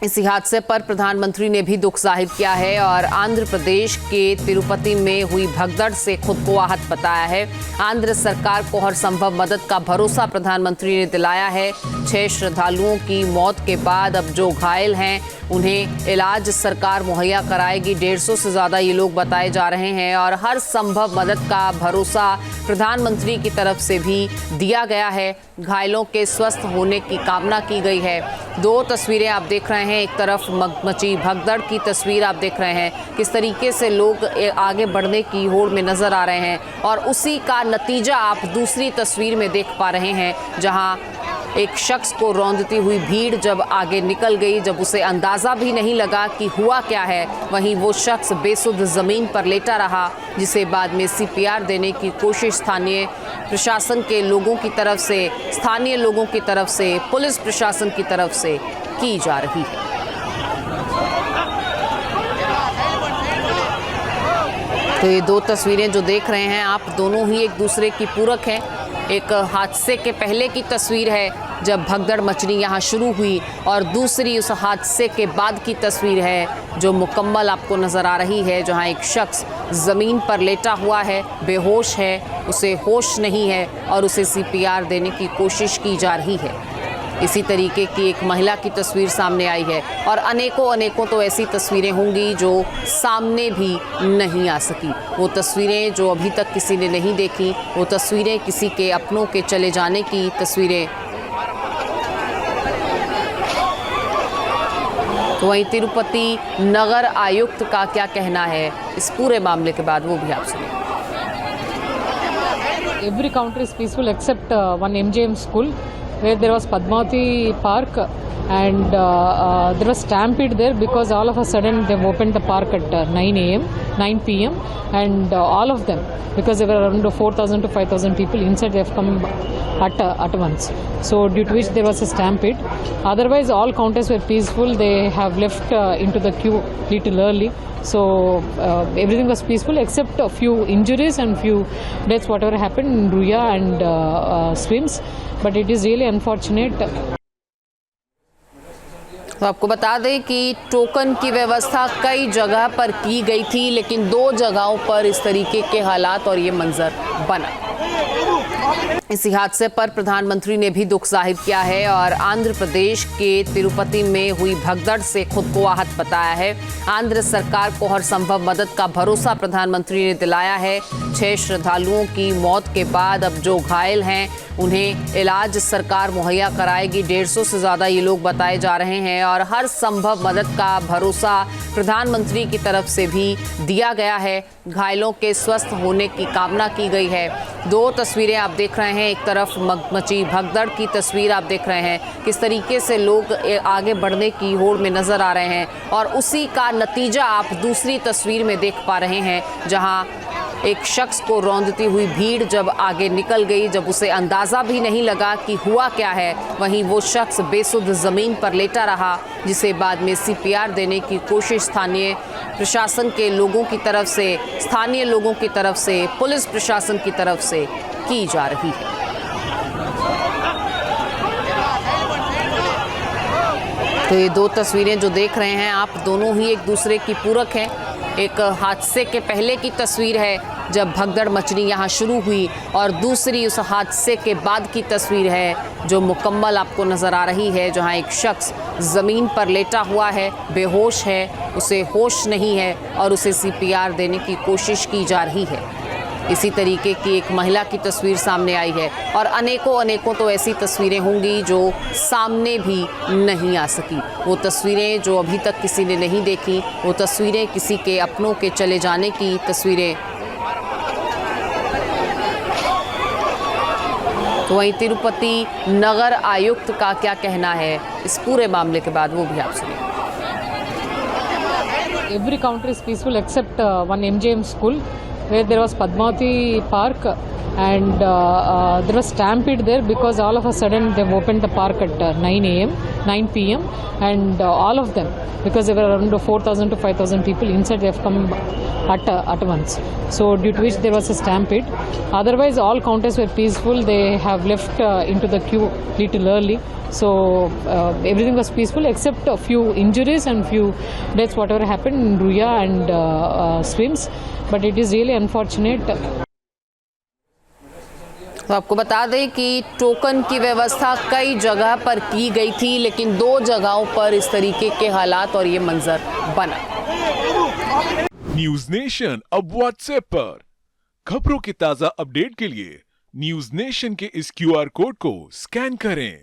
इसी हादसे पर प्रधानमंत्री ने भी दुख जाहिर किया है और आंध्र प्रदेश के तिरुपति में हुई भगदड़ से खुद को आहत बताया है। आंध्र सरकार को हर संभव मदद का भरोसा प्रधानमंत्री ने दिलाया है। 6 श्रद्धालुओं की मौत के बाद अब जो घायल हैं उन्हें इलाज सरकार मुहैया कराएगी। 150 से ज़्यादा ये लोग बताए जा रहे हैं और हर संभव मदद का भरोसा प्रधानमंत्री की तरफ से भी दिया गया है। घायलों के स्वस्थ होने की कामना की गई है। 2 तस्वीरें आप देख रहे हैं, एक तरफ मची भगदड़ की तस्वीर आप देख रहे हैं, किस तरीके से लोग आगे बढ़ने की होड़ में नजर आ रहे हैं और उसी का नतीजा आप दूसरी तस्वीर में देख पा रहे हैं, जहां एक शख्स को रौंदती हुई भीड़ जब आगे निकल गई, जब उसे अंदाज़ा भी नहीं लगा कि हुआ क्या है, वहीं वो शख्स बेसुध ज़मीन पर लेटा रहा, जिसे बाद में CPR देने की कोशिश स्थानीय प्रशासन के लोगों की तरफ से, स्थानीय लोगों की तरफ से, पुलिस प्रशासन की तरफ से की जा रही है। तो ये 2 तस्वीरें जो देख रहे हैं आप, दोनों ही एक दूसरे की पूरक हैं। एक हादसे के पहले की तस्वीर है जब भगदड़ मचनी यहाँ शुरू हुई और दूसरी उस हादसे के बाद की तस्वीर है जो मुकम्मल आपको नज़र आ रही है, जहाँ एक शख्स ज़मीन पर लेटा हुआ है, बेहोश है, उसे होश नहीं है और उसे CPR देने की कोशिश की जा रही है। इसी तरीके की एक महिला की तस्वीर सामने आई है और अनेकों तो ऐसी तस्वीरें होंगी जो सामने भी नहीं आ सकी। वो तस्वीरें जो अभी तक किसी ने नहीं देखी, वो तस्वीरें किसी के अपनों के चले जाने की तस्वीरें। तो वहीं तिरुपति नगर आयुक्त का क्या कहना है इस पूरे मामले के बाद, वो भी आप सुनिए। Every counter is peaceful except one MJM school, where there was Padmavati Park and there was stampede there because all of a sudden they've opened the park at 9 p.m. and all of them, because there were around 4,000 to 5,000 people inside, they have come at once. So due to which there was a stampede. Otherwise all counters were peaceful. They have left into the queue little early. So everything was peaceful except a few injuries and few deaths whatever happened in Ruya and Swims, but it is really unfortunate. तो आपको बता दें कि token की व्यवस्था कई जगह पर की गई थी, लेकिन 2 जगहों पर इस तरीके के हालात और ये मंजर बना। इसी हादसे पर प्रधानमंत्री ने भी दुख जाहिर किया है और आंध्र प्रदेश के तिरुपति में हुई भगदड़ से खुद को आहत बताया है। आंध्र सरकार को हर संभव मदद का भरोसा प्रधानमंत्री ने दिलाया है। 6 श्रद्धालुओं की मौत के बाद अब जो घायल हैं उन्हें इलाज सरकार मुहैया कराएगी। 150 से ज़्यादा ये लोग बताए जा रहे हैं और हर संभव मदद का भरोसा प्रधानमंत्री की तरफ से भी दिया गया है। घायलों के स्वस्थ होने की कामना की गई है। 2 तस्वीरें आप देख रहे हैं, एक तरफ मची भगदड़ की तस्वीर आप देख रहे हैं, किस तरीके से लोग आगे बढ़ने की होड़ में नजर आ रहे हैं और उसी का नतीजा आप दूसरी तस्वीर में देख पा रहे हैं, जहां एक शख्स को रौंदती हुई भीड़ जब आगे निकल गई, जब उसे अंदाज़ा भी नहीं लगा कि हुआ क्या है, वहीं वो शख्स बेसुध ज़मीन पर लेटा रहा, जिसे बाद में CPR देने की कोशिश स्थानीय प्रशासन के लोगों की तरफ से, स्थानीय लोगों की तरफ से, पुलिस प्रशासन की तरफ से की जा रही है। तो ये 2 तस्वीरें जो देख रहे हैं आप, दोनों ही एक दूसरे की पूरक हैं। एक हादसे के पहले की तस्वीर है जब भगदड़ मचनी यहाँ शुरू हुई और दूसरी उस हादसे के बाद की तस्वीर है जो मुकम्मल आपको नज़र आ रही है, जहाँ एक शख्स ज़मीन पर लेटा हुआ है, बेहोश है, उसे होश नहीं है और उसे CPR देने की कोशिश की जा रही है। इसी तरीके की एक महिला की तस्वीर सामने आई है और अनेकों तो ऐसी तस्वीरें होंगी जो सामने भी नहीं आ सकी। वो तस्वीरें जो अभी तक किसी ने नहीं देखी, वो तस्वीरें किसी के अपनों के चले जाने की तस्वीरें। तो वहीं तिरुपति नगर आयुक्त का क्या कहना है इस पूरे मामले के बाद, वो भी आप सुनिए। Every counter is peaceful except one MJM school, where there was Padmavati Park and there was stampede there because all of a sudden they've opened the park at 9 p.m. and all of them, because there were around 4,000 to 5,000 people inside, they have come at once. So due to which there was a stampede. Otherwise all counters were peaceful. They have left into the queue little early. So everything was peaceful except a few injuries and few deaths whatever happened in Ruya and Swims. But it is really unfortunate. तो आपको बता दें कि token की व्यवस्था कई जगह पर की गई थी, लेकिन 2 जगहों पर इस तरीके के हालात और ये मंजर बना। न्यूज नेशन अब व्हाट्सएप पर खबरों के ताजा अपडेट के लिए न्यूज नेशन के इस QR कोड को स्कैन करें।